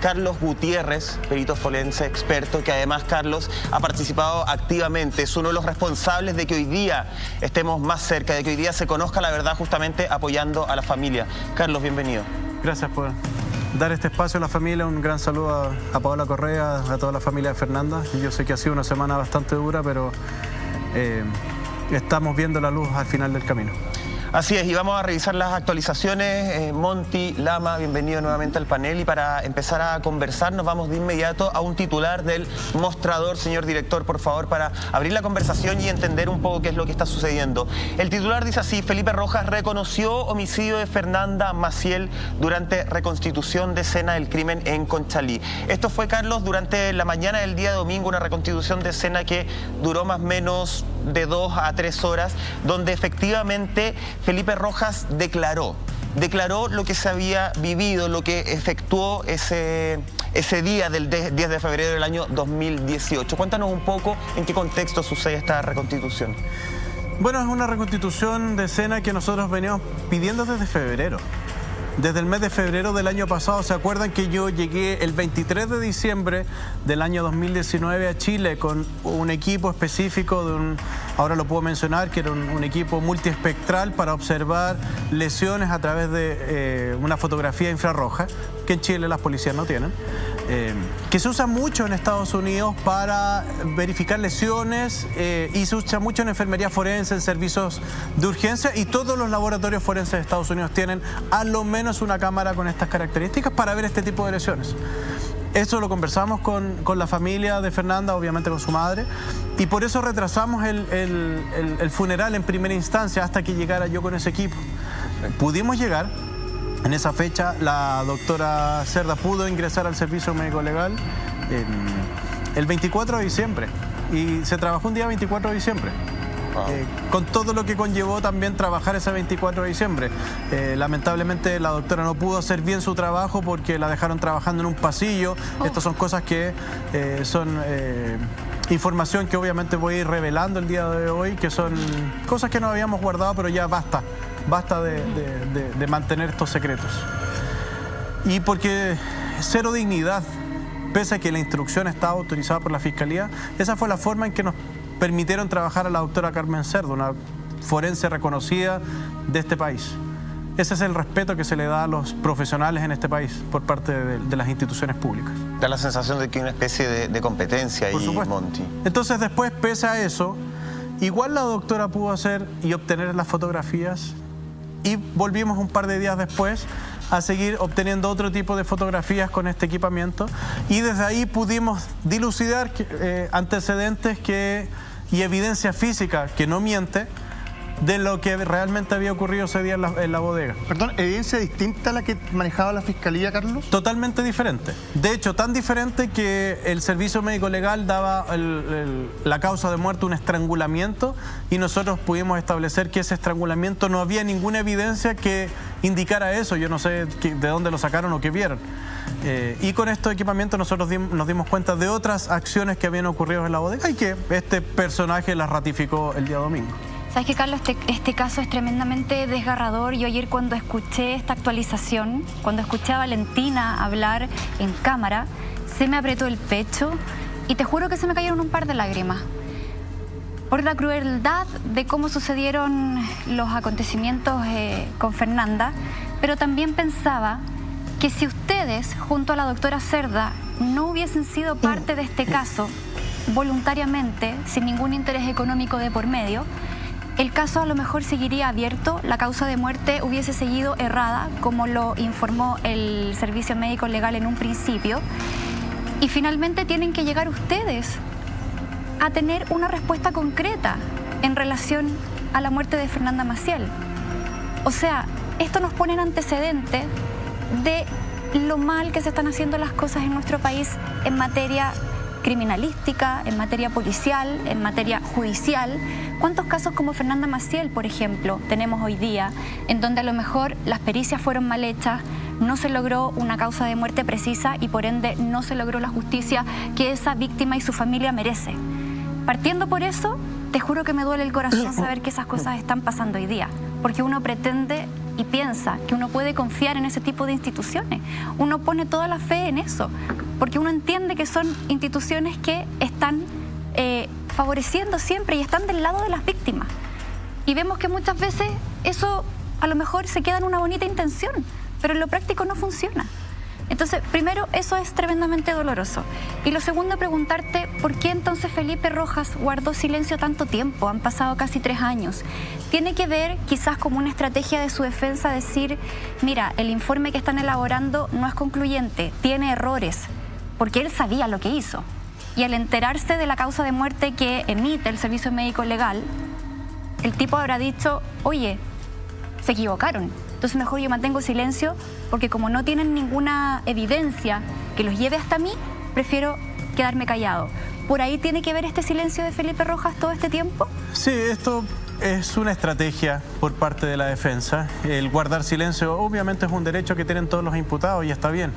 Carlos Gutiérrez, perito forense experto, que además, Carlos, ha participado activamente. Es uno de los responsables de que hoy día estemos más cerca, de que hoy día se conozca la verdad, justamente apoyando a la familia. Carlos, bienvenido. Gracias por dar este espacio a la familia. Un gran saludo a Paola Correa, a toda la familia de Fernanda. Yo sé que ha sido una semana bastante dura, pero estamos viendo la luz al final del camino. Así es, y vamos a revisar las actualizaciones. Monty, Lama, bienvenido nuevamente al panel. Y para empezar a conversar, nos vamos de inmediato a un titular del Mostrador. Señor director, por favor, para abrir la conversación y entender un poco qué es lo que está sucediendo. El titular dice así: Felipe Rojas reconoció homicidio de Fernanda Maciel durante reconstitución de escena del crimen en Conchalí. Esto fue, Carlos, durante la mañana del día domingo, una reconstitución de escena que duró más o menos de 2 a 3 horas, donde efectivamente Felipe Rojas declaró lo que se había vivido, lo que efectuó ese día del 10 de febrero del año 2018. Cuéntanos un poco en qué contexto sucede esta reconstitución. Bueno, es una reconstitución de escena que nosotros veníamos pidiendo desde febrero. Desde el mes de febrero del año pasado. ¿Se acuerdan que yo llegué el 23 de diciembre del año 2019 a Chile con un equipo específico de ahora lo puedo mencionar, que era un equipo multiespectral para observar lesiones a través de una fotografía infrarroja, que en Chile las policías no tienen, que se usa mucho en Estados Unidos para verificar lesiones y se usa mucho en enfermería forense, en servicios de urgencia, y todos los laboratorios forenses de Estados Unidos tienen a lo menos una cámara con estas características para ver este tipo de lesiones. Eso lo conversamos con la familia de Fernanda, obviamente con su madre, y por eso retrasamos el funeral en primera instancia hasta que llegara yo con ese equipo. Pudimos llegar. En esa fecha, la doctora Cerda pudo ingresar al servicio médico legal el 24 de diciembre y se trabajó un día 24 de diciembre. Wow. Con todo lo que conllevó también trabajar ese 24 de diciembre. Lamentablemente la doctora no pudo hacer bien su trabajo porque la dejaron trabajando en un pasillo. Estas son cosas que son información que obviamente voy a ir revelando el día de hoy, que son cosas que no habíamos guardado, pero ya basta de mantener estos secretos. Y porque cero dignidad, pese a que la instrucción estaba autorizada por la Fiscalía, esa fue la forma en que nos permitieron trabajar a la doctora Carmen Cerda, una forense reconocida de este país. Ese es el respeto que se le da a los profesionales en este país por parte de las instituciones públicas. Da la sensación de que hay una especie de competencia ahí, Monty. Entonces después, pese a eso, igual la doctora pudo hacer y obtener las fotografías, y volvimos un par de días después a seguir obteniendo otro tipo de fotografías con este equipamiento, y desde ahí pudimos dilucidar antecedentes y evidencia física que no miente de lo que realmente había ocurrido ese día en la bodega. Perdón, ¿evidencia distinta a la que manejaba la Fiscalía, Carlos? Totalmente diferente. De hecho, tan diferente que el servicio médico legal daba la causa de muerte un estrangulamiento, y nosotros pudimos establecer que ese estrangulamiento no había ninguna evidencia que indicara eso. Yo no sé de dónde lo sacaron o qué vieron. Y con estos equipamientos nosotros nos dimos cuenta de otras acciones que habían ocurrido en la bodega y que este personaje las ratificó el día domingo. ¿Sabes qué, Carlos? Este caso es tremendamente desgarrador. Yo ayer, cuando escuché esta actualización, cuando escuché a Valentina hablar en cámara, se me apretó el pecho y te juro que se me cayeron un par de lágrimas. Por la crueldad de cómo sucedieron los acontecimientos con Fernanda, pero también pensaba que si ustedes, junto a la doctora Cerda, no hubiesen sido parte de este caso voluntariamente, sin ningún interés económico de por medio, el caso a lo mejor seguiría abierto, la causa de muerte hubiese seguido errada, como lo informó el Servicio Médico Legal en un principio, y finalmente tienen que llegar ustedes a tener una respuesta concreta en relación a la muerte de Fernanda Maciel. O sea, esto nos pone en antecedente de lo mal que se están haciendo las cosas en nuestro país en materia criminalística, en materia policial, en materia judicial. ¿Cuántos casos como Fernanda Maciel, por ejemplo, tenemos hoy día, en donde a lo mejor las pericias fueron mal hechas, no se logró una causa de muerte precisa y por ende no se logró la justicia que esa víctima y su familia merece? Partiendo por eso, te juro que me duele el corazón saber que esas cosas están pasando hoy día. porque uno pretende y piensa que uno puede confiar en ese tipo de instituciones. Uno pone toda la fe en eso, porque uno entiende que son instituciones que están favoreciendo siempre y están del lado de las víctimas. Y vemos que muchas veces eso a lo mejor se queda en una bonita intención, pero en lo práctico no funciona. Entonces, primero, eso es tremendamente doloroso. Y lo segundo, preguntarte por qué entonces Felipe Rojas guardó silencio tanto tiempo. Han pasado casi 3 años. Tiene que ver quizás como una estrategia de su defensa decir, mira, el informe que están elaborando no es concluyente, tiene errores, porque él sabía lo que hizo. Y al enterarse de la causa de muerte que emite el Servicio Médico Legal, el tipo habrá dicho, oye, se equivocaron. Entonces mejor yo mantengo silencio porque como no tienen ninguna evidencia que los lleve hasta mí, prefiero quedarme callado. ¿Por ahí tiene que ver este silencio de Felipe Rojas todo este tiempo? Sí, esto es una estrategia por parte de la defensa. El guardar silencio obviamente es un derecho que tienen todos los imputados y está bien.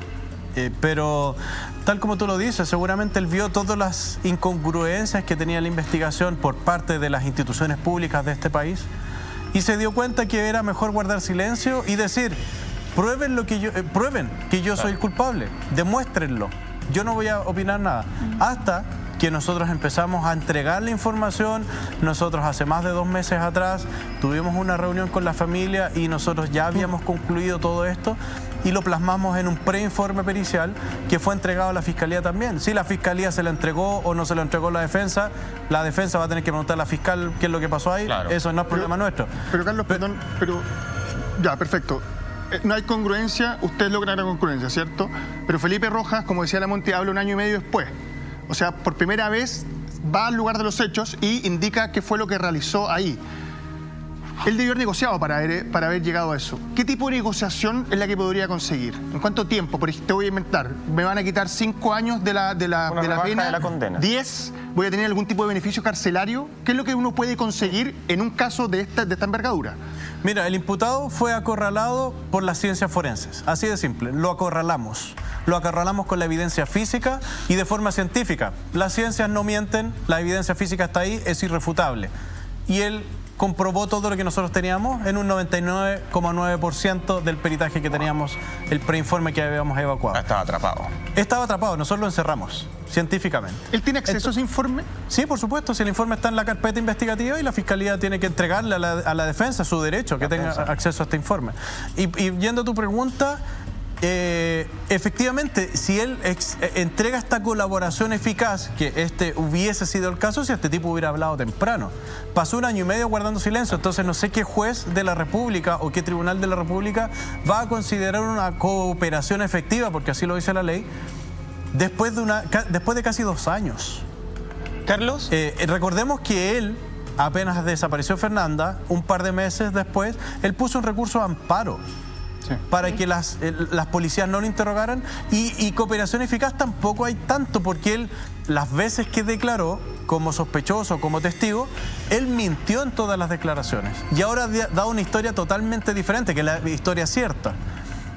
Pero tal como tú lo dices, seguramente él vio todas las incongruencias que tenía la investigación por parte de las instituciones públicas de este país y se dio cuenta que era mejor guardar silencio y decir, prueben que yo soy el culpable, demuéstrenlo, yo no voy a opinar nada. Hasta que nosotros empezamos a entregar la información. Nosotros hace más de 2 meses atrás tuvimos una reunión con la familia y nosotros ya habíamos concluido todo esto y lo plasmamos en un preinforme pericial que fue entregado a la Fiscalía también. Si la Fiscalía se lo entregó o no se lo entregó la defensa va a tener que preguntar a la fiscal qué es lo que pasó ahí. Claro. Eso no es problema nuestro. Pero Carlos, perdón, pero ya, perfecto. No hay congruencia, ustedes logran la congruencia, ¿cierto? Pero Felipe Rojas, como decía la Monti, habla 1 año y medio después. O sea, por primera vez va al lugar de los hechos y indica qué fue lo que realizó ahí. Él debió haber negociado para haber llegado a eso. ¿Qué tipo de negociación es la que podría conseguir? ¿En cuánto tiempo? Porque te voy a inventar. ¿Me van a quitar 5 años de la pena? De la condena. 10. ¿Voy a tener algún tipo de beneficio carcelario? ¿Qué es lo que uno puede conseguir en un caso de esta envergadura? Mira, el imputado fue acorralado por las ciencias forenses. Así de simple. Lo acorralamos. Lo acorralamos con la evidencia física y de forma científica. Las ciencias no mienten, la evidencia física está ahí, es irrefutable. Y él comprobó todo lo que nosotros teníamos en un 99,9% del peritaje que teníamos, el preinforme que habíamos evacuado. Estaba atrapado. Estaba atrapado, nosotros lo encerramos, científicamente. ¿Él tiene acceso a ese informe? Sí, por supuesto, si el informe está en la carpeta investigativa y la Fiscalía tiene que entregarle a la defensa su derecho, que tenga acceso a este informe. Y yendo a tu pregunta, efectivamente, si él entrega esta colaboración eficaz, que este hubiese sido el caso si este tipo hubiera hablado temprano. Pasó 1 año y medio guardando silencio, entonces no sé qué juez de la República o qué tribunal de la República va a considerar una cooperación efectiva, porque así lo dice la ley, después de casi 2 años. Carlos. Recordemos que él, apenas desapareció Fernanda, un par de meses después, él puso un recurso de amparo. Sí. Para que las policías no lo interrogaran y cooperación eficaz tampoco hay tanto, porque él, las veces que declaró como sospechoso, como testigo, él mintió en todas las declaraciones y ahora da una historia totalmente diferente, que la historia cierta.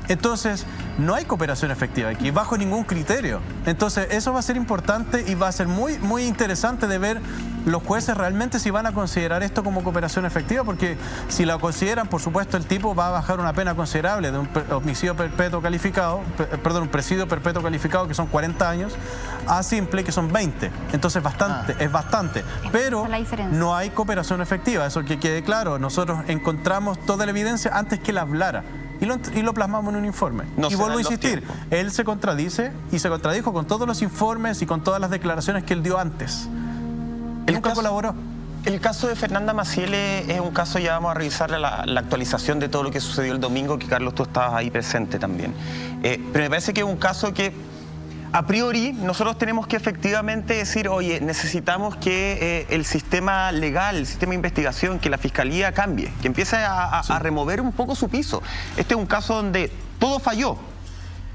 Entonces, no hay cooperación efectiva aquí, bajo ningún criterio. Entonces, eso va a ser importante y va a ser muy, muy interesante de ver los jueces realmente si van a considerar esto como cooperación efectiva, porque si la consideran, por supuesto, el tipo va a bajar una pena considerable de un homicidio perpetuo calificado, un presidio perpetuo calificado, que son 40 años, a simple, que son 20. Entonces, es bastante. Pero no hay cooperación efectiva, eso que quede claro. Nosotros encontramos toda la evidencia antes que él hablara. Y lo plasmamos en un informe. Y vuelvo a insistir, él se contradice y se contradijo con todos los informes y con todas las declaraciones que él dio antes. Él nunca colaboró. El caso de Fernanda Maciel es un caso, ya vamos a revisar la actualización de todo lo que sucedió el domingo, que Carlos, tú estabas ahí presente también. Pero me parece que es un caso que, a priori, nosotros tenemos que efectivamente decir, oye, necesitamos que el sistema legal, el sistema de investigación, que la Fiscalía cambie, que empiece a remover un poco su piso. Este es un caso donde todo falló.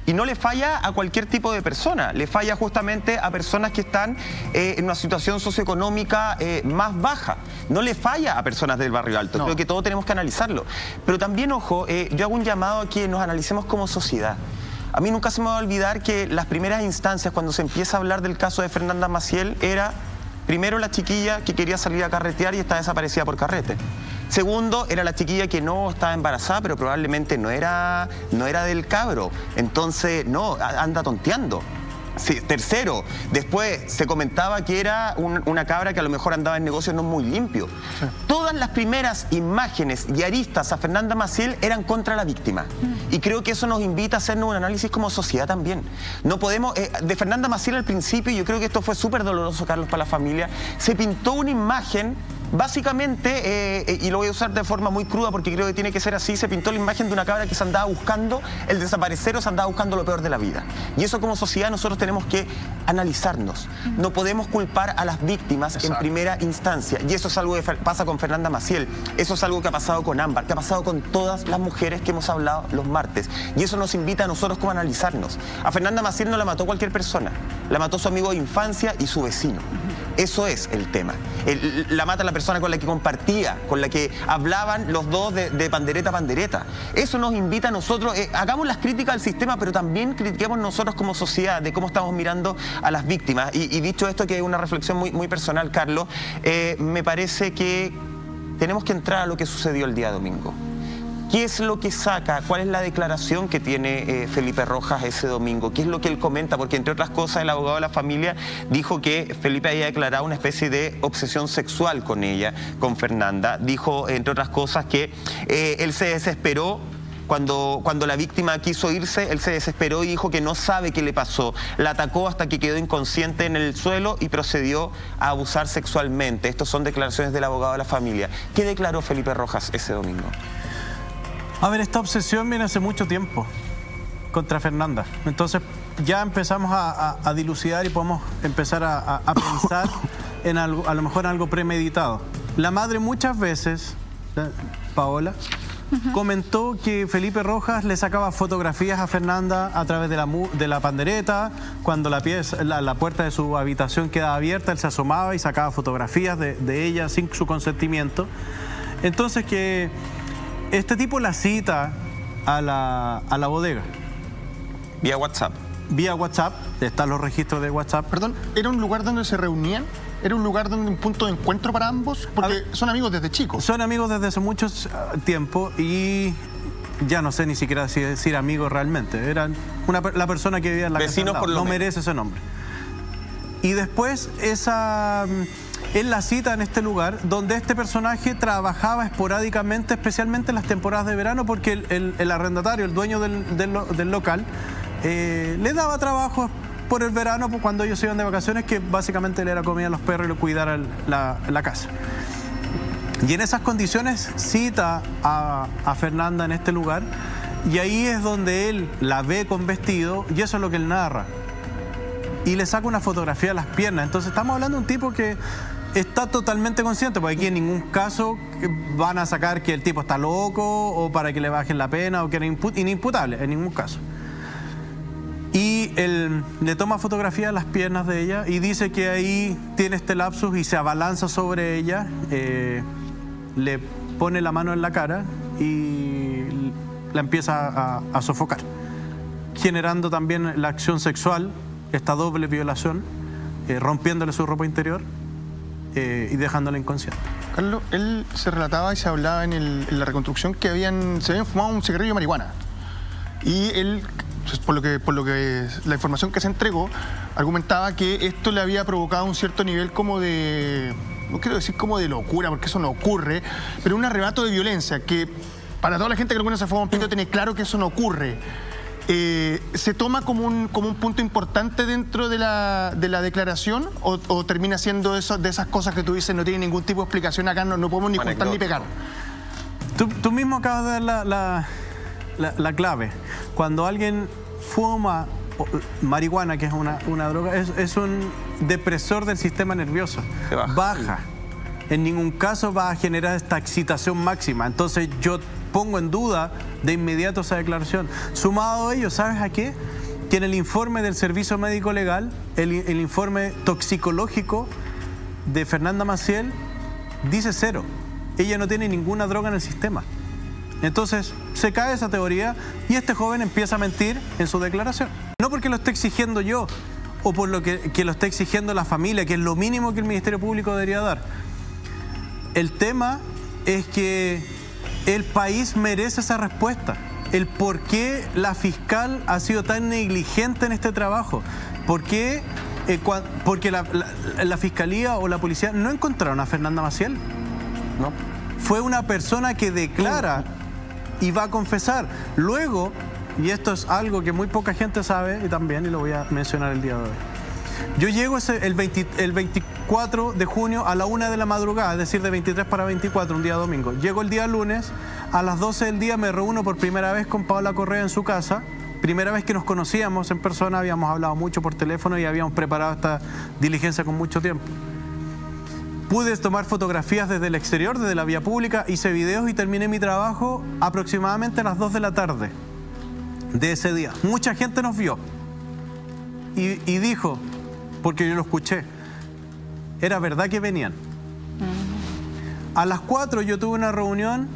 Y no le falla a cualquier tipo de persona, le falla justamente a personas que están en una situación socioeconómica más baja. No le falla a personas del barrio alto, creo que todos tenemos que analizarlo. Pero también, ojo, yo hago un llamado a que nos analicemos como sociedad. A mí nunca se me va a olvidar que las primeras instancias, cuando se empieza a hablar del caso de Fernanda Maciel, era primero la chiquilla que quería salir a carretear y está desaparecida por carrete. Segundo, era la chiquilla que no estaba embarazada, pero probablemente no era del cabro. Entonces, no, anda tonteando. Sí. Tercero, después se comentaba que era una cabra que a lo mejor andaba en negocios no muy limpios. Sí. Todas las primeras imágenes y aristas a Fernanda Maciel eran contra la víctima. Y creo que eso nos invita a hacernos un análisis como sociedad también. No podemos, de Fernanda Maciel al principio, y yo creo que esto fue súper doloroso, Carlos, para la familia, se pintó una imagen. Básicamente, y lo voy a usar de forma muy cruda porque creo que tiene que ser así, se pintó la imagen de una cabra que se andaba buscando el desaparecer o se andaba buscando lo peor de la vida. Y eso como sociedad nosotros tenemos que analizarnos. No podemos culpar a las víctimas en primera instancia. Y eso es algo que pasa con Fernanda Maciel, eso es algo que ha pasado con Ámbar, que ha pasado con todas las mujeres que hemos hablado los martes. Y eso nos invita a nosotros como a analizarnos. A Fernanda Maciel no la mató cualquier persona, la mató su amigo de infancia y su vecino. Eso es el tema. La mata la persona con la que compartía, con la que hablaban los dos de pandereta a pandereta. Eso nos invita a nosotros, hagamos las críticas al sistema, pero también critiquemos nosotros como sociedad de cómo estamos mirando a las víctimas. Y dicho esto, que es una reflexión muy personal, Carlos, me parece que tenemos que entrar a lo que sucedió el día domingo. ¿Qué es lo que saca? ¿Cuál es la declaración que tiene Felipe Rojas ese domingo? ¿Qué es lo que él comenta? Porque entre otras cosas el abogado de la familia dijo que Felipe había declarado una especie de obsesión sexual con ella, con Fernanda. Dijo, entre otras cosas, que él se desesperó. Cuando la víctima quiso irse, él se desesperó y dijo que no sabe qué le pasó. La atacó hasta que quedó inconsciente en el suelo y procedió a abusar sexualmente. Estas son declaraciones del abogado de la familia. ¿Qué declaró Felipe Rojas ese domingo? A ver, esta obsesión viene hace mucho tiempo contra Fernanda. Entonces ya empezamos a dilucidar y podemos empezar a pensar en algo, a lo mejor en algo premeditado. La madre muchas veces, Paola, comentó que Felipe Rojas le sacaba fotografías a Fernanda a través de la pandereta. Cuando la puerta de su habitación quedaba abierta, él se asomaba y sacaba fotografías de ella sin su consentimiento. Entonces que este tipo la cita a la bodega. Vía WhatsApp. Vía WhatsApp, están los registros de WhatsApp. Perdón, ¿era un lugar donde se reunían? ¿Era un lugar donde un punto de encuentro para ambos? Porque son amigos desde chicos. Son amigos desde hace mucho tiempo y ya no sé ni siquiera si decir amigos realmente. Eran la persona que vivía en la vecinos casa. No merece ese nombre. Y después él la cita en este lugar donde este personaje trabajaba esporádicamente, especialmente en las temporadas de verano, porque el arrendatario, el dueño del local, le daba trabajo por el verano cuando ellos iban de vacaciones, que básicamente le era comida a los perros y le cuidara la casa. Y en esas condiciones cita a Fernanda en este lugar y ahí es donde él la ve con vestido y eso es lo que él narra. Y le saca una fotografía de las piernas. Entonces estamos hablando de un tipo que está totalmente consciente, porque aquí en ningún caso van a sacar que el tipo está loco o para que le bajen la pena o que era inimputable, en ningún caso. Y él le toma fotografía de las piernas de ella y dice que ahí tiene este lapsus y se abalanza sobre ella, le pone la mano en la cara y la empieza a sofocar, generando también la acción sexual, esta doble violación, rompiéndole su ropa interior y dejándola inconsciente. Carlos, él se relataba y se hablaba en la reconstrucción que se habían fumado un cigarrillo de marihuana. Y él, por lo que la información que se entregó, argumentaba que esto le había provocado un cierto nivel como de, no quiero decir como de locura, porque eso no ocurre, pero un arrebato de violencia que para toda la gente que alguna vez se fue a un pito tiene claro que eso no ocurre. ¿Se toma como un punto importante dentro de la declaración o termina siendo de esas cosas que tú dices no tiene ningún tipo de explicación acá, no podemos ni juntar ni pegar? Tú mismo acabas de dar la clave. Cuando alguien fuma marihuana, que es una droga, es un depresor del sistema nervioso. Baja. En ningún caso va a generar esta excitación máxima. Entonces yo pongo en duda de inmediato esa declaración. Sumado a ello, ¿sabes a qué? Que en el informe del Servicio Médico Legal, el informe toxicológico de Fernanda Maciel dice 0. Ella no tiene ninguna droga en el sistema. Entonces se cae esa teoría y este joven empieza a mentir en su declaración. No porque lo esté exigiendo yo o por lo que lo esté exigiendo la familia, que es lo mínimo que el Ministerio Público debería dar. El tema es que el país merece esa respuesta. El por qué la fiscal ha sido tan negligente en este trabajo. Porque la fiscalía o la policía no encontraron a Fernanda Maciel. ¿No? Fue una persona que declara y va a confesar. Luego, y esto es algo que muy poca gente sabe y también, y lo voy a mencionar el día de hoy. Yo llego el 24 de junio a la 1 de la madrugada, es decir, de 23 para 24, un día domingo. Llego el día lunes, a las 12 del día me reúno por primera vez con Paola Correa en su casa. Primera vez que nos conocíamos en persona, habíamos hablado mucho por teléfono y habíamos preparado esta diligencia con mucho tiempo. Pude tomar fotografías desde el exterior, desde la vía pública, hice videos y terminé mi trabajo aproximadamente a las 2 de la tarde de ese día. Mucha gente nos vio y dijo, porque yo lo escuché, era verdad que venían. A las 4 yo tuve una reunión,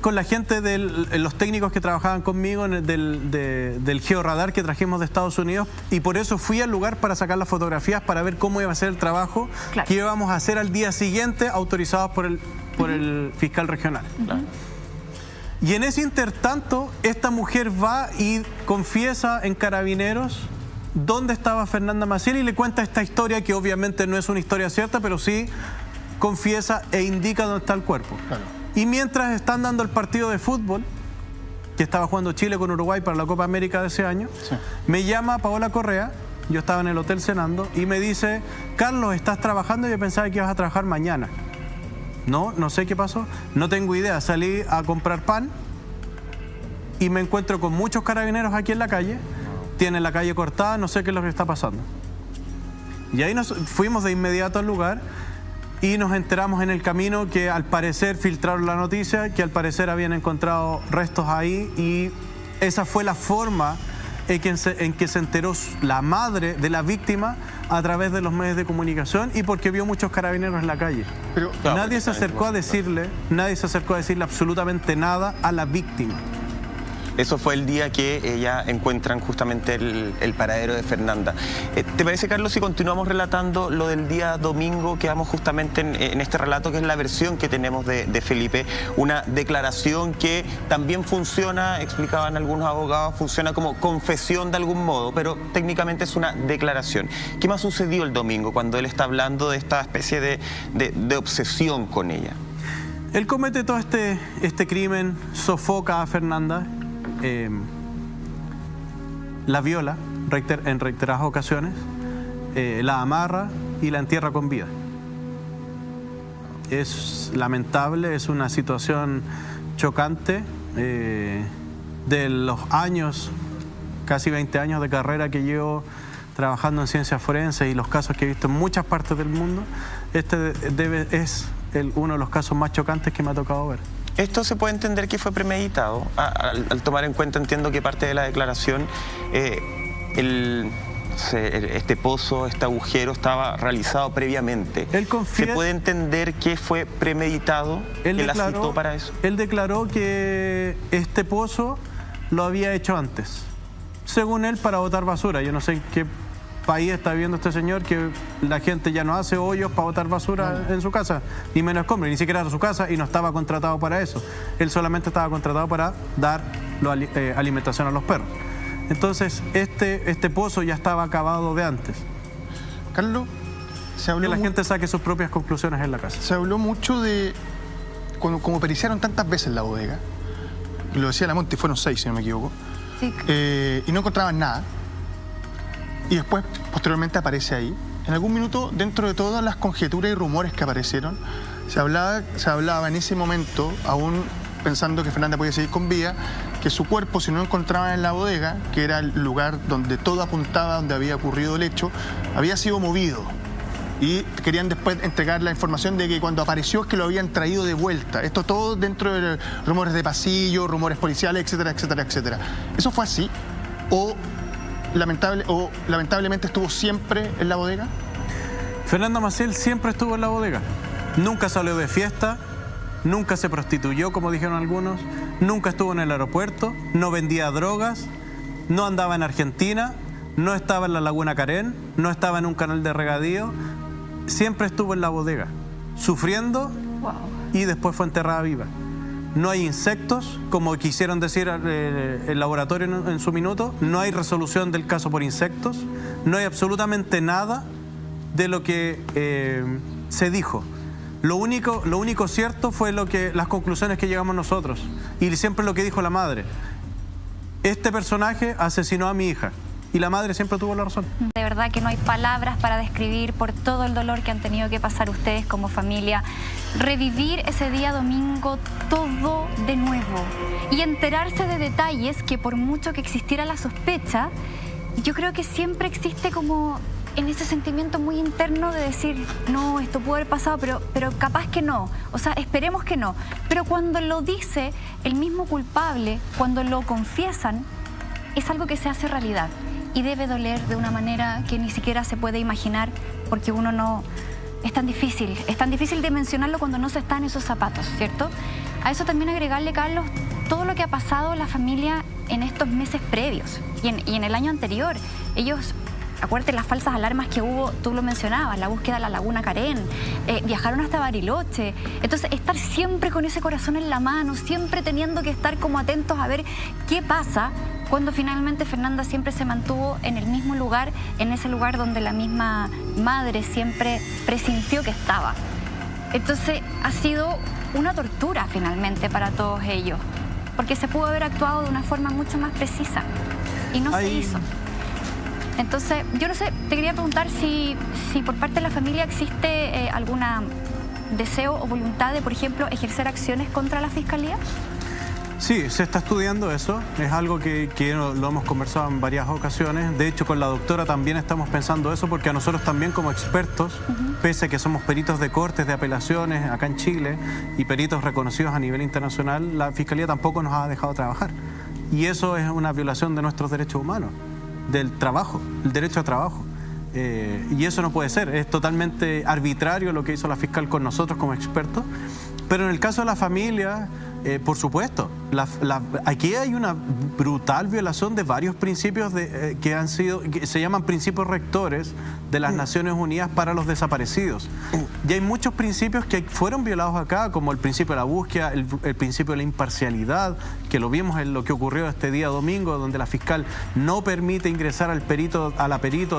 con la gente de los técnicos que trabajaban conmigo del georradar que trajimos de Estados Unidos, y por eso fui al lugar para sacar las fotografías para ver cómo iba a ser el trabajo que íbamos a hacer al día siguiente, autorizados por el fiscal regional. Y en ese intertanto, esta mujer va y confiesa en Carabineros dónde estaba Fernanda Maciel y le cuenta esta historia, que obviamente no es una historia cierta, pero sí confiesa e indica dónde está el cuerpo. Claro. Y mientras están dando el partido de fútbol, que estaba jugando Chile con Uruguay para la Copa América de ese año, me llama Paola Correa, yo estaba en el hotel cenando, y me dice, Carlos, ¿estás trabajando? Yo pensaba que ibas a trabajar mañana. No sé qué pasó, no tengo idea. Salí a comprar pan y me encuentro con muchos carabineros aquí en la calle, tienen la calle cortada, no sé qué es lo que está pasando. Y ahí nos fuimos de inmediato al lugar y nos enteramos en el camino que al parecer filtraron la noticia, que al parecer habían encontrado restos ahí, y esa fue la forma en que se enteró la madre de la víctima a través de los medios de comunicación y porque vio muchos carabineros en la calle. Pero nadie se acercó a decirle absolutamente nada a la víctima. Eso fue el día que ya encuentran justamente el paradero de Fernanda. ¿Te parece, Carlos, si continuamos relatando lo del día domingo? Quedamos justamente en este relato, que es la versión que tenemos de Felipe, una declaración que también funciona, explicaban algunos abogados, funciona como confesión de algún modo, pero técnicamente es una declaración. ¿Qué más sucedió el domingo cuando él está hablando de esta especie de obsesión con ella? Él comete todo este crimen, sofoca a Fernanda, la viola en reiteradas ocasiones, la amarra y la entierra con vida. Es lamentable, es una situación chocante. De los años, casi 20 años de carrera que llevo trabajando en ciencias forenses y los casos que he visto en muchas partes del mundo, este es uno de los casos más chocantes que me ha tocado ver. ¿Esto se puede entender que fue premeditado? Al tomar en cuenta, entiendo que parte de la declaración, este pozo, este agujero estaba realizado previamente. ¿Se puede entender que fue premeditado? ¿Él la citó para eso? Él declaró que este pozo lo había hecho antes, según él, para botar basura. Yo no sé en qué país está viviendo este señor, que la gente ya no hace hoyos para botar basura en su casa, ni menos escombros, ni siquiera en su casa, y no estaba contratado para eso. Él solamente estaba contratado para dar alimentación a los perros. Entonces, este pozo ya estaba acabado de antes. Carlos, se habló que la gente saque sus propias conclusiones en la casa. Se habló mucho de, como periciaron tantas veces la bodega, y lo decía la Monti, fueron 6, si no me equivoco, sí. Y no encontraban nada. Y después, posteriormente, aparece ahí. En algún minuto, dentro de todas las conjeturas y rumores que aparecieron, se hablaba en ese momento, aún pensando que Fernanda podía seguir con vida, que su cuerpo, si no lo encontraban en la bodega, que era el lugar donde todo apuntaba, donde había ocurrido el hecho, había sido movido. Y querían después entregar la información de que cuando apareció es que lo habían traído de vuelta. Esto todo dentro de rumores de pasillo, rumores policiales, etcétera, etcétera, etcétera. ¿Eso fue así? ¿O lamentablemente estuvo siempre en la bodega? Fernanda Maciel siempre estuvo en la bodega. Nunca salió de fiesta, nunca se prostituyó, como dijeron algunos, nunca estuvo en el aeropuerto, no vendía drogas, no andaba en Argentina, no estaba en la Laguna Carén, no estaba en un canal de regadío. siempre estuvo en la bodega, sufriendo y después fue enterrada viva. No hay insectos, como quisieron decir el laboratorio en su minuto, no hay resolución del caso por insectos, no hay absolutamente nada de lo que se dijo. Lo único cierto fue las conclusiones que llegamos nosotros, y siempre lo que dijo la madre: este personaje asesinó a mi hija. Y la madre siempre tuvo la razón. De verdad que no hay palabras para describir por todo el dolor que han tenido que pasar ustedes como familia. Revivir ese día domingo todo de nuevo y enterarse de detalles que, por mucho que existiera la sospecha, yo creo que siempre existe como en ese sentimiento muy interno de decir, no, esto puede haber pasado, pero capaz que no. O sea, esperemos que no. Pero cuando lo dice el mismo culpable, cuando lo confiesan, es algo que se hace realidad. Y debe doler de una manera que ni siquiera se puede imaginar, porque uno no... Es tan difícil dimensionarlo cuando no se está en esos zapatos, ¿cierto? A eso también agregarle, Carlos, todo lo que ha pasado la familia en estos meses previos y en el año anterior. Ellos, acuérdate las falsas alarmas que hubo, tú lo mencionabas, la búsqueda de la Laguna Carén, viajaron hasta Bariloche. Entonces, estar siempre con ese corazón en la mano, siempre teniendo que estar como atentos a ver qué pasa, cuando finalmente Fernanda siempre se mantuvo en el mismo lugar, en ese lugar donde la misma madre siempre presintió que estaba. Entonces ha sido una tortura finalmente para todos ellos, porque se pudo haber actuado de una forma mucho más precisa y no se hizo. Entonces, yo no sé, te quería preguntar si por parte de la familia existe algún deseo o voluntad de, por ejemplo, ejercer acciones contra la Fiscalía. Sí, se está estudiando eso, es algo que lo hemos conversado en varias ocasiones. De hecho, con la doctora también estamos pensando eso, porque a nosotros también como expertos, pese a que somos peritos de cortes, de apelaciones acá en Chile y peritos reconocidos a nivel internacional, la Fiscalía tampoco nos ha dejado trabajar. Y eso es una violación de nuestros derechos humanos, del trabajo, el derecho a trabajo. Y eso no puede ser, es totalmente arbitrario lo que hizo la fiscal con nosotros como expertos. Pero en el caso de la familia, por supuesto, aquí hay una brutal violación de varios principios que se llaman principios rectores de las Naciones Unidas para los desaparecidos. Y hay muchos principios que fueron violados acá, como el principio de la búsqueda, el principio de la imparcialidad, que lo vimos en lo que ocurrió este día domingo, donde la fiscal no permite ingresar al perito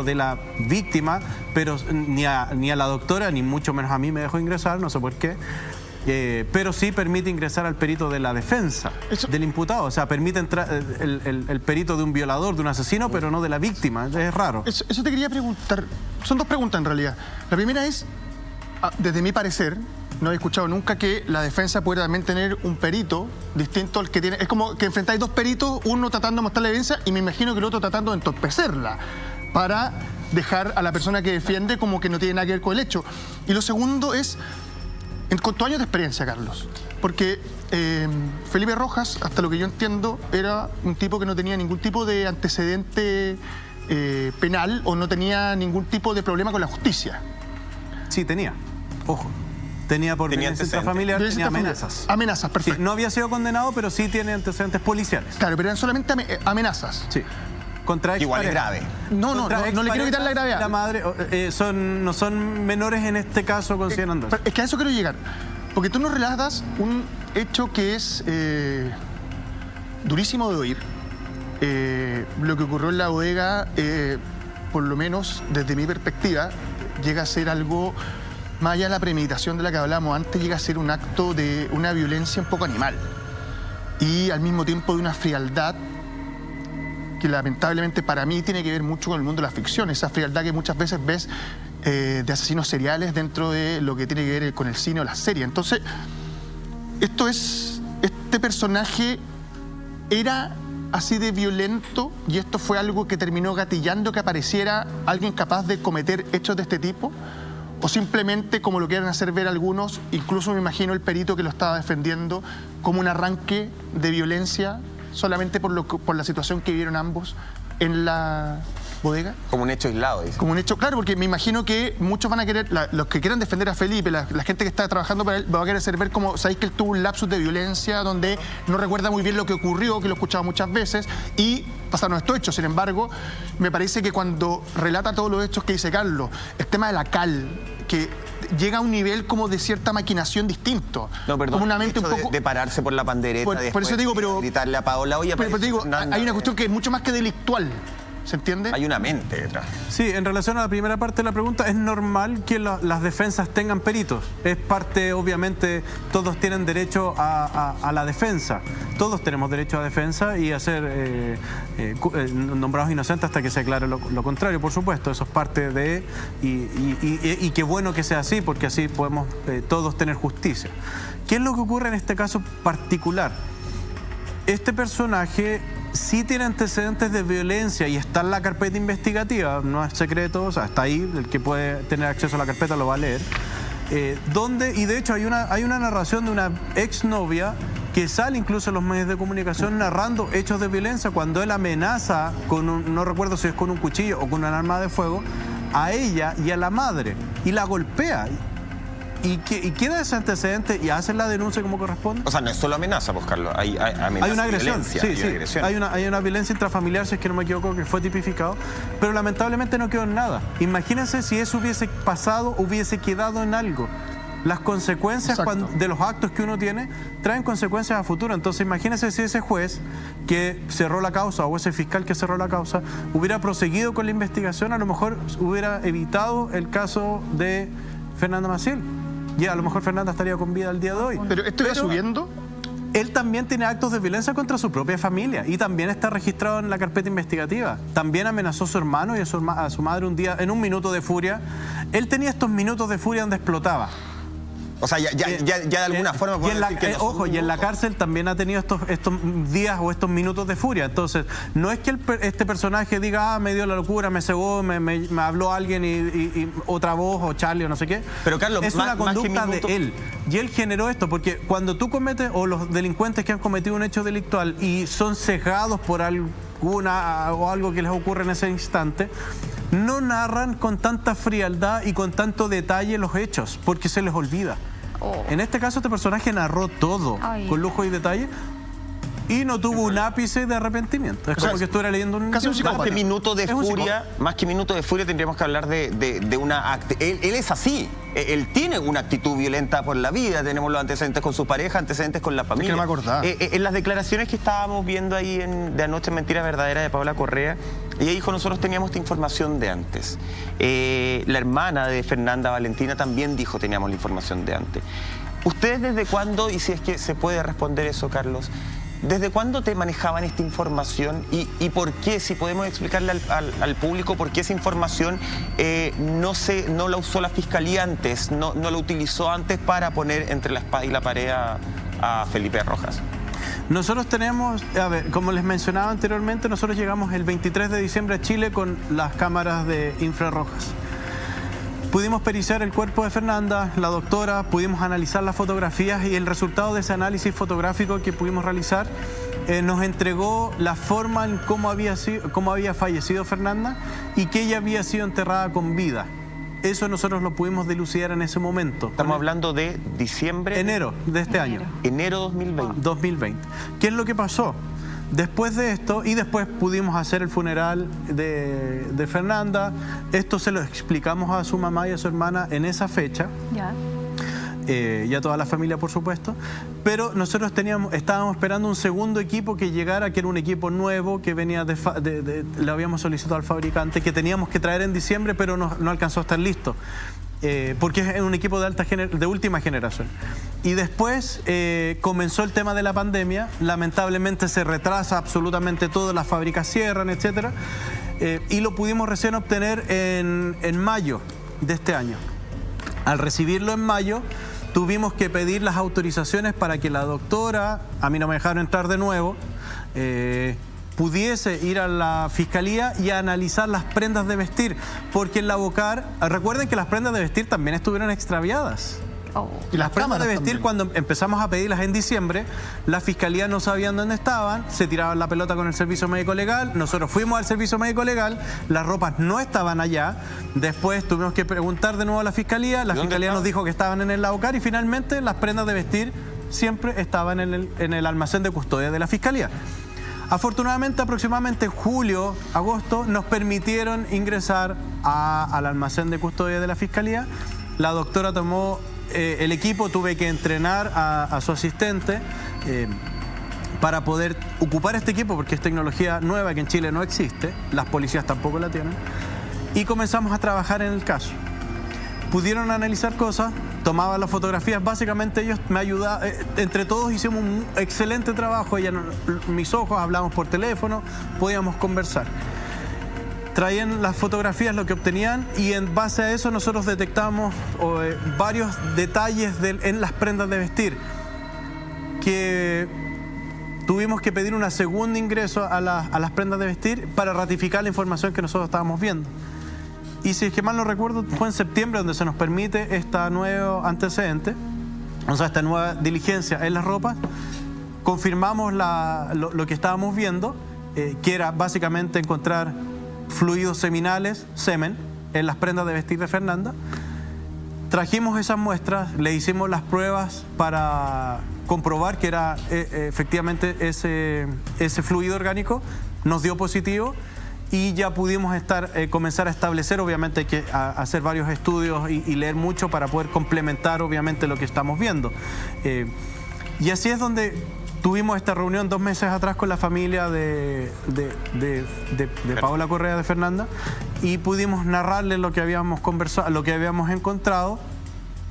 de la víctima, pero ni a la doctora, ni mucho menos a mí me dejó ingresar, no sé por qué. Pero sí permite ingresar al perito de la defensa del imputado. O sea, permite entrar el perito de un violador, de un asesino, pero no de la víctima. Es raro. Eso te quería preguntar. Son dos preguntas en realidad. La primera es, desde mi parecer, no he escuchado nunca que la defensa pueda también tener un perito distinto al que tiene. Es como que enfrentáis dos peritos, uno tratando de mostrar la evidencia y me imagino que el otro tratando de entorpecerla para dejar a la persona que defiende como que no tiene nada que ver con el hecho. Y lo segundo es, con tu años de experiencia, Carlos, porque Felipe Rojas, hasta lo que yo entiendo, era un tipo que no tenía ningún tipo de antecedente penal o no tenía ningún tipo de problema con la justicia. Sí, tenía. Ojo. Tenía por violencia intrafamiliar, tenía amenazas. Amenazas, perfecto. Sí, no había sido condenado, pero sí tiene antecedentes policiales. Claro, pero eran solamente amenazas. Sí. Contra igual es grave. No le quiero quitar la gravedad. La madre, no son menores en este caso, considerando eso. Es que a eso quiero llegar. Porque tú nos relatas un hecho que es durísimo de oír. Lo que ocurrió en la bodega, por lo menos desde mi perspectiva, llega a ser algo, más allá de la premeditación de la que hablábamos antes, llega a ser un acto de una violencia un poco animal. Y al mismo tiempo de una frialdad que lamentablemente para mí tiene que ver mucho con el mundo de la ficción, esa frialdad que muchas veces ves de asesinos seriales dentro de lo que tiene que ver con el cine o la serie. Entonces, este personaje era así de violento y esto fue algo que terminó gatillando que apareciera alguien capaz de cometer hechos de este tipo, o simplemente, como lo quieren hacer ver algunos, incluso me imagino el perito que lo estaba defendiendo, como un arranque de violencia solamente por la situación que vivieron ambos en la bodega. Como un hecho aislado, dice. Como un hecho, claro, porque me imagino que muchos van a querer, los que quieran defender a Felipe, la gente que está trabajando para él, va a querer hacer ver como, sabéis que él tuvo un lapsus de violencia donde no recuerda muy bien lo que ocurrió, que lo he escuchado muchas veces, y pasaron estos hechos. Sin embargo, me parece que cuando relata todos los hechos que dice Carlos, el tema de la cal, que llega a un nivel como de cierta maquinación distinto. No, perdón, como una mente un poco de pararse por la pandereta, por eso digo, pero gritarle a Paola, oye, pero te digo, hay una cuestión que es mucho más que delictual. ¿Se entiende? Hay una mente detrás. Sí, en relación a la primera parte de la pregunta, es normal que las defensas tengan peritos. Es parte, obviamente, todos tienen derecho a la defensa. Todos tenemos derecho a defensa y a ser nombrados inocentes hasta que se aclare lo contrario, por supuesto. Eso es parte de... Y qué bueno que sea así, porque así podemos todos tener justicia. ¿Qué es lo que ocurre en este caso particular? Este personaje sí tiene antecedentes de violencia y está en la carpeta investigativa, no es secreto, o sea, está ahí, el que puede tener acceso a la carpeta lo va a leer, y de hecho hay una narración de una exnovia que sale incluso en los medios de comunicación narrando hechos de violencia cuando él amenaza con no recuerdo si es con un cuchillo o con un arma de fuego, a ella y a la madre, y la golpea. Y queda ese antecedente y hacen la denuncia como corresponde. O sea, no es solo amenaza, pues, Carlos. Hay amenaza, hay una agresión, violencia, sí, hay una agresión. Hay una violencia intrafamiliar, si es que no me equivoco, que fue tipificado, pero lamentablemente no quedó en nada. Imagínense si eso hubiese pasado, hubiese quedado en algo. Las consecuencias de los actos que uno tiene traen consecuencias a futuro. Entonces imagínense si ese juez que cerró la causa o ese fiscal que cerró la causa hubiera proseguido con la investigación, a lo mejor hubiera evitado el caso de Fernanda Maciel. Y a lo mejor Fernanda estaría con vida al día de hoy. ¿Pero esto va subiendo? Él también tiene actos de violencia contra su propia familia y también está registrado en la carpeta investigativa. También amenazó a su hermano y a su madre un día en un minuto de furia. Él tenía estos minutos de furia donde explotaba. O sea, ya de alguna forma podemos decir que no ojo, y en la cárcel también ha tenido estos días o estos minutos de furia. Entonces, no es que este personaje diga, me dio la locura, me cegó, me habló alguien y otra voz, o Charlie, o no sé qué. Pero Carlos, es una conducta de él. Y él generó esto, porque cuando tú cometes, o los delincuentes que han cometido un hecho delictual y son cegados por alguna o algo que les ocurre en ese instante, no narran con tanta frialdad y con tanto detalle los hechos, porque se les olvida. En este caso, este personaje narró todo con lujo y detalle y no tuvo un ápice de arrepentimiento. Es como que estuviera leyendo un... Casi un psicópata. Más que minuto de furia, tendríamos que hablar de una... Él es así. Él tiene una actitud violenta por la vida. Tenemos los antecedentes con su pareja, antecedentes con la familia. Es que no me acordaba. En las declaraciones que estábamos viendo ahí de anoche, Mentira Verdadera, de Paola Correa, ella dijo, nosotros teníamos esta información de antes. La hermana de Fernanda, Valentina, también dijo, teníamos la información de antes. ¿Ustedes desde cuándo, y si es que se puede responder eso, Carlos, desde cuándo te manejaban esta información y por qué, si podemos explicarle al público por qué esa información no la usó la Fiscalía antes, no la utilizó antes para poner entre la espada y la pared a Felipe Rojas? Nosotros tenemos, a ver, como les mencionaba anteriormente, nosotros llegamos el 23 de diciembre a Chile con las cámaras de infrarrojas. Pudimos periciar el cuerpo de Fernanda, la doctora, pudimos analizar las fotografías y el resultado de ese análisis fotográfico que pudimos realizar nos entregó la forma en cómo había fallecido Fernanda y que ella había sido enterrada con vida. Eso nosotros lo pudimos dilucidar en ese momento. Estamos hablando de diciembre... Enero de este año. Enero 2020. 2020. ¿Qué es lo que pasó? Después de esto, y después pudimos hacer el funeral de Fernanda, esto se lo explicamos a su mamá y a su hermana en esa fecha. Ya. Y a toda la familia, por supuesto, pero nosotros estábamos esperando un segundo equipo que llegara, que era un equipo nuevo, que venía le habíamos solicitado al fabricante, que teníamos que traer en diciembre, pero no alcanzó a estar listo, porque es un equipo de última generación. Y después comenzó el tema de la pandemia, lamentablemente se retrasa absolutamente todo, las fábricas cierran, etcétera, y lo pudimos recién obtener en mayo de este año. Al recibirlo en mayo, tuvimos que pedir las autorizaciones para que la doctora, a mí no me dejaron entrar de nuevo, pudiese ir a la fiscalía y a analizar las prendas de vestir, porque en la Bocar, recuerden que las prendas de vestir también estuvieron extraviadas. Oh. Y Las prendas de cámaras vestir, también. cuando empezamos a pedirlas en diciembre, la fiscalía no sabía dónde estaban, se tiraban la pelota con el servicio médico legal, nosotros fuimos al servicio médico legal, las ropas no estaban allá, después tuvimos que preguntar de nuevo a la fiscalía nos dijo que estaban en el Laucar y finalmente las prendas de vestir siempre estaban en el almacén de custodia de la fiscalía. Afortunadamente, aproximadamente en julio, agosto, nos permitieron ingresar al almacén de custodia de la fiscalía. La doctora tomó el equipo, tuve que entrenar a su asistente para poder ocupar este equipo, porque es tecnología nueva que en Chile no existe, las policías tampoco la tienen, y comenzamos a trabajar en el caso. Pudieron analizar cosas, tomaban las fotografías, básicamente ellos me ayudaban, entre todos hicimos un excelente trabajo, mis ojos, hablábamos por teléfono, podíamos conversar. Traían las fotografías, lo que obtenían, y en base a eso nosotros detectamos varios detalles en las prendas de vestir, que tuvimos que pedir un segundo ingreso a las prendas de vestir para ratificar la información que nosotros estábamos viendo. Y si es que mal no recuerdo, fue en septiembre donde se nos permite este nuevo antecedente, o sea, esta nueva diligencia en las ropas. Confirmamos lo que estábamos viendo, que era básicamente encontrar fluidos seminales, semen, en las prendas de vestir de Fernanda. Trajimos esas muestras, le hicimos las pruebas para comprobar que era efectivamente ese fluido orgánico, nos dio positivo. Y ya pudimos comenzar a establecer, obviamente hay que hacer varios estudios y leer mucho para poder complementar obviamente lo que estamos viendo. Y así es donde tuvimos esta reunión 2 meses atrás con la familia de Paola Correa de Fernanda y pudimos narrarles lo que habíamos conversado, lo que habíamos encontrado.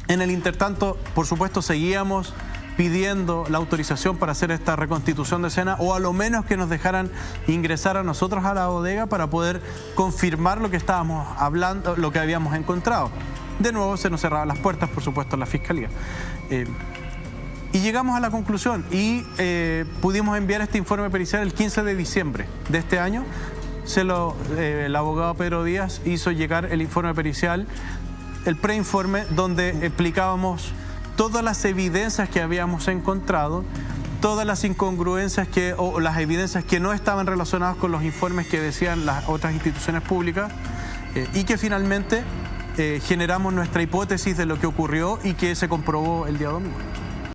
En el intertanto, por supuesto, seguíamos pidiendo la autorización para hacer esta reconstitución de escena, o a lo menos que nos dejaran ingresar a nosotros a la bodega para poder confirmar lo que estábamos hablando, lo que habíamos encontrado. De nuevo se nos cerraban las puertas, por supuesto, en la fiscalía. Y llegamos a la conclusión y pudimos enviar este informe pericial el 15 de diciembre de este año. El abogado Pedro Díaz hizo llegar el informe pericial, el preinforme, donde explicábamos todas las evidencias que habíamos encontrado, todas las incongruencias o las evidencias que no estaban relacionadas con los informes que decían las otras instituciones públicas y que finalmente generamos nuestra hipótesis de lo que ocurrió y que se comprobó el día domingo.